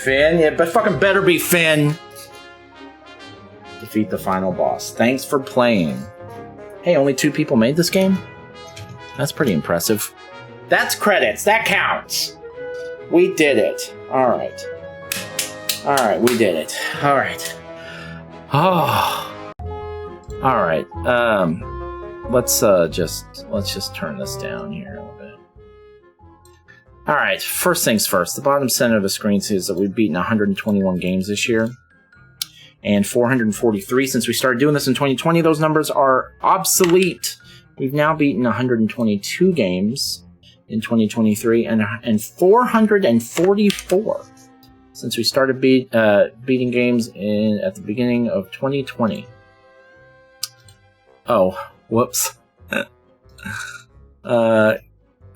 Finn, yeah, but fucking better be Finn. Defeat the final boss. Thanks for playing. Hey, only 2 people made this game? That's pretty impressive. That's credits. That counts. We did it. All right. All right, we did it. All right. Oh. All right. Let's just turn this down here a little bit. All right. First things first. The bottom center of the screen says that we've beaten 121 games this year, and 443 since we started doing this in 2020. Those numbers are obsolete. We've now beaten 122 games in 2023 and 444 since we started beating games at the beginning of 2020. Oh, whoops.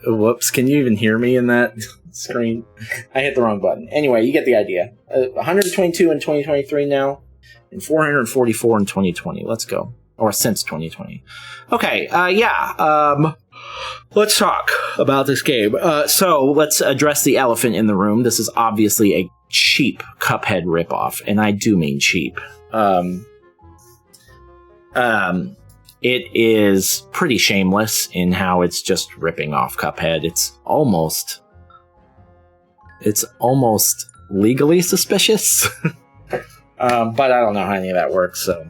Whoops, can you even hear me in that screen? I hit the wrong button. Anyway, you get the idea. 122 in 2023 now, and 444 in 2020. Let's go. Or since 2020. Okay, let's talk about this game. So let's address the elephant in the room. This is obviously a cheap Cuphead ripoff, and I do mean cheap. It is pretty shameless in how it's just ripping off Cuphead. It's almost legally suspicious. But I don't know how any of that works, so...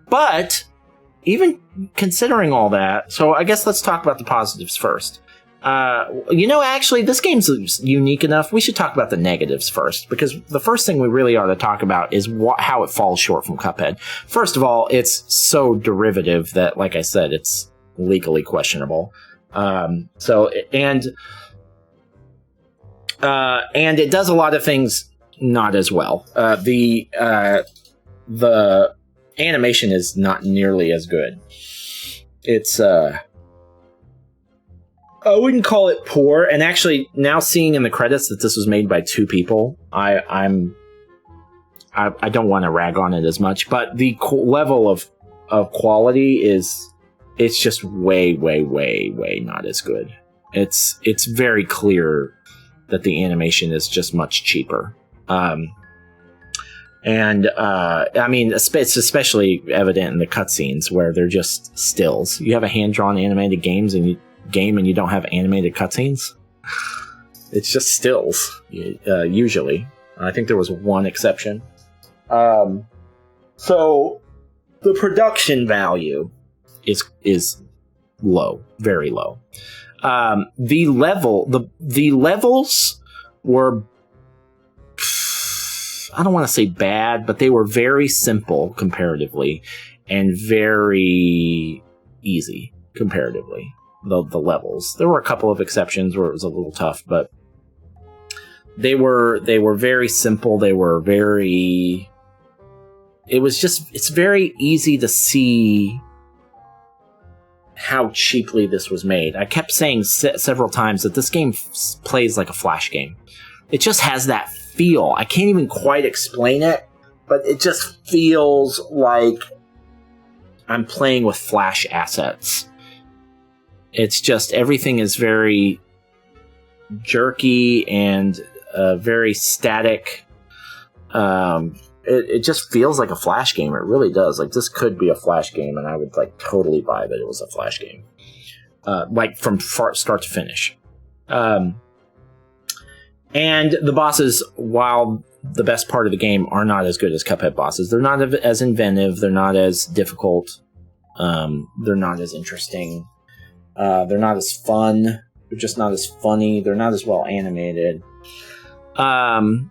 But even considering all that, so I guess let's talk about the positives first. Actually, this game's unique enough. We should talk about the negatives first, because the first thing we really ought to talk about is how it falls short from Cuphead. First of all, it's so derivative that, like I said, it's legally questionable. And it does a lot of things not as well. The animation is not nearly as good. It's I wouldn't call it poor, and actually now seeing in the credits that this was made by 2 people, I don't want to rag on it as much, but the level of quality it's just way not as good. It's very clear that the animation is just much cheaper. It's especially evident in the cutscenes where they're just stills. You have a hand-drawn animated game and you don't have animated cutscenes. It's just stills, usually. I think there was one exception. So the production value is low, very low. The levels were, I don't want to say bad, but they were very simple comparatively and very easy comparatively. The levels. There were a couple of exceptions where it was a little tough, but they were very simple. It's very easy to see how cheaply this was made. I kept saying several times that this game plays like a Flash game. It just has that feel. I can't even quite explain it, but it just feels like I'm playing with Flash assets. It's just, everything is very jerky and very static. It just feels like a Flash game. It really does. Like, this could be a Flash game, and I would totally buy that it was a Flash game. From start to finish. And the bosses, while the best part of the game, are not as good as Cuphead bosses. They're not as inventive. They're not as difficult. They're not as interesting. They're not as fun. They're just not as funny. They're not as well animated. And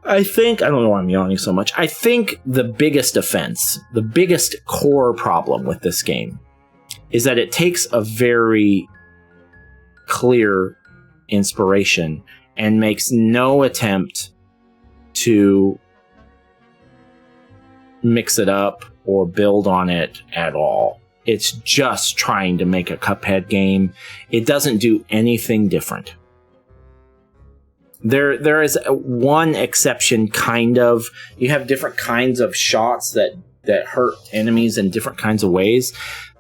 I think, I don't know why I'm yawning so much. I think the biggest offense, the biggest core problem with this game is that it takes a very clear inspiration and makes no attempt to mix it up or build on it at all. It's just trying to make a Cuphead game. It doesn't do anything different. There is one exception, kind of. You have different kinds of shots that hurt enemies in different kinds of ways,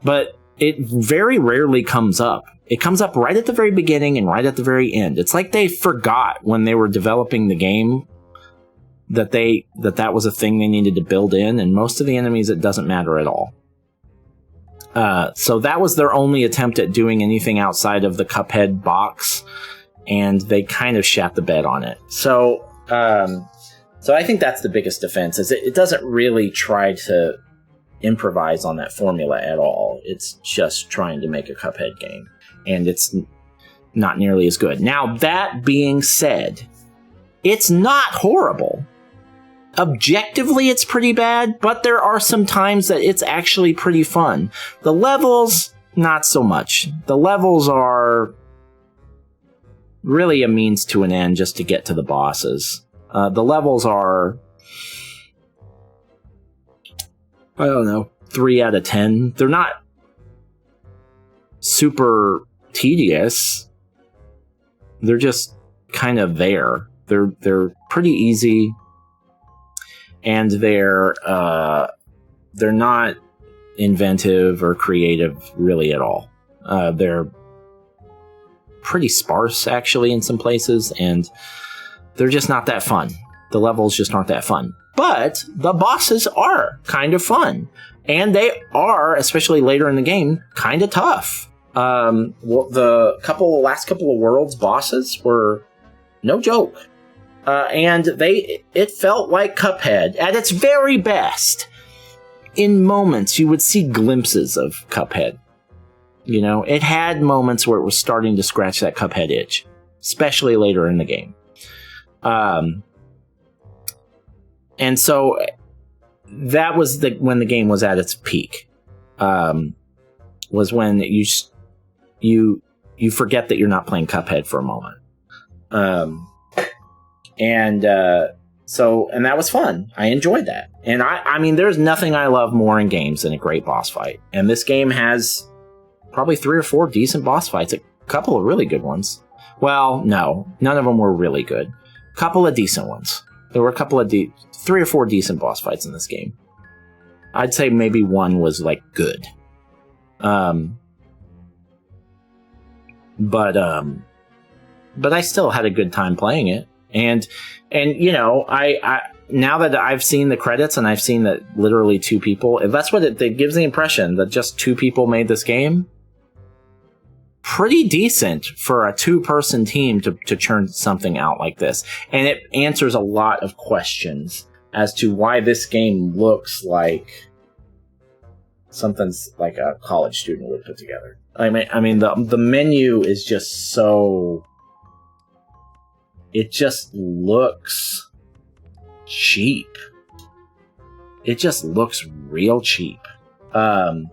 but it very rarely comes up. It comes up right at the very beginning and right at the very end. It's like they forgot when they were developing the game that that was a thing they needed to build in, and most of the enemies, it doesn't matter at all. So that was their only attempt at doing anything outside of the Cuphead box, and they kind of shat the bed on it. So I think that's the biggest defense, is it doesn't really try to improvise on that formula at all. It's just trying to make a Cuphead game, and it's not nearly as good. Now, that being said, it's not horrible. Objectively, it's pretty bad, but there are some times that it's actually pretty fun. The levels, not so much. The levels are really a means to an end just to get to the bosses. The levels are, I don't know, 3 out of 10. They're not super tedious. They're just kind of there. They're pretty easy, and they're not inventive or creative really at all. They're pretty sparse actually in some places, and they're just not that fun. The levels just aren't that fun. But the bosses are kind of fun, and they are, especially later in the game, kind of tough. The last couple of worlds bosses were no joke. And it felt like Cuphead at its very best. In moments, you would see glimpses of Cuphead. You know, it had moments where it was starting to scratch that Cuphead itch, especially later in the game. And so that was when the game was at its peak. Was when you forget that you're not playing Cuphead for a moment. And that was fun. I enjoyed that. And I mean, there's nothing I love more in games than a great boss fight. And this game has probably 3 or 4 decent boss fights. A couple of really good ones. Well, no, none of them were really good. A couple of decent ones. There were a couple of 3 or 4 decent boss fights in this game. I'd say maybe one was like good. But I still had a good time playing it. And you know, I now that I've seen the credits and I've seen that literally 2 people, that's what it gives the impression that just 2 people made this game. Pretty decent for a 2-person team to churn something out like this. And it answers a lot of questions as to why this game looks like something's like a college student would put together. I mean the menu is just so... It just looks cheap. It just looks real cheap. And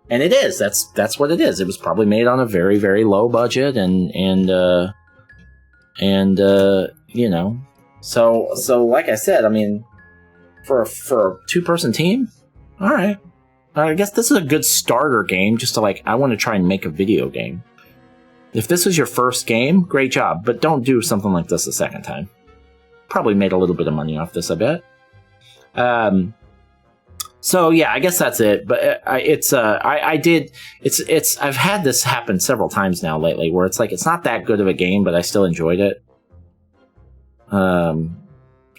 it is. That's what it is. It was probably made on a very, very low budget and you know. So like I said, I mean, for a 2-person team, all right. I guess this is a good starter game just to I want to try and make a video game. If this is your first game, great job, but don't do something like this a second time. Probably made a little bit of money off this, I bet. So yeah, I guess that's it. But I've had this happen several times now lately, where it's not that good of a game, but I still enjoyed it. Kind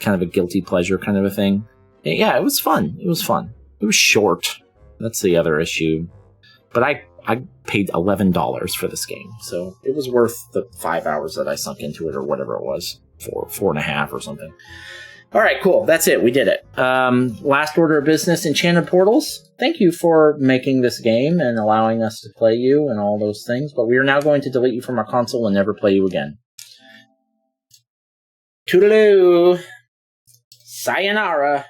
of a guilty pleasure kind of a thing. Yeah, it was fun. It was fun. It was short. That's the other issue. But I paid $11 for this game, so it was worth the 5 hours that I sunk into it, or whatever it was, 4.5 or something. All right, cool. That's it. We did it. Last order of business, Enchanted Portals. Thank you for making this game and allowing us to play you and all those things, but we are now going to delete you from our console and never play you again. Toodaloo. Sayonara.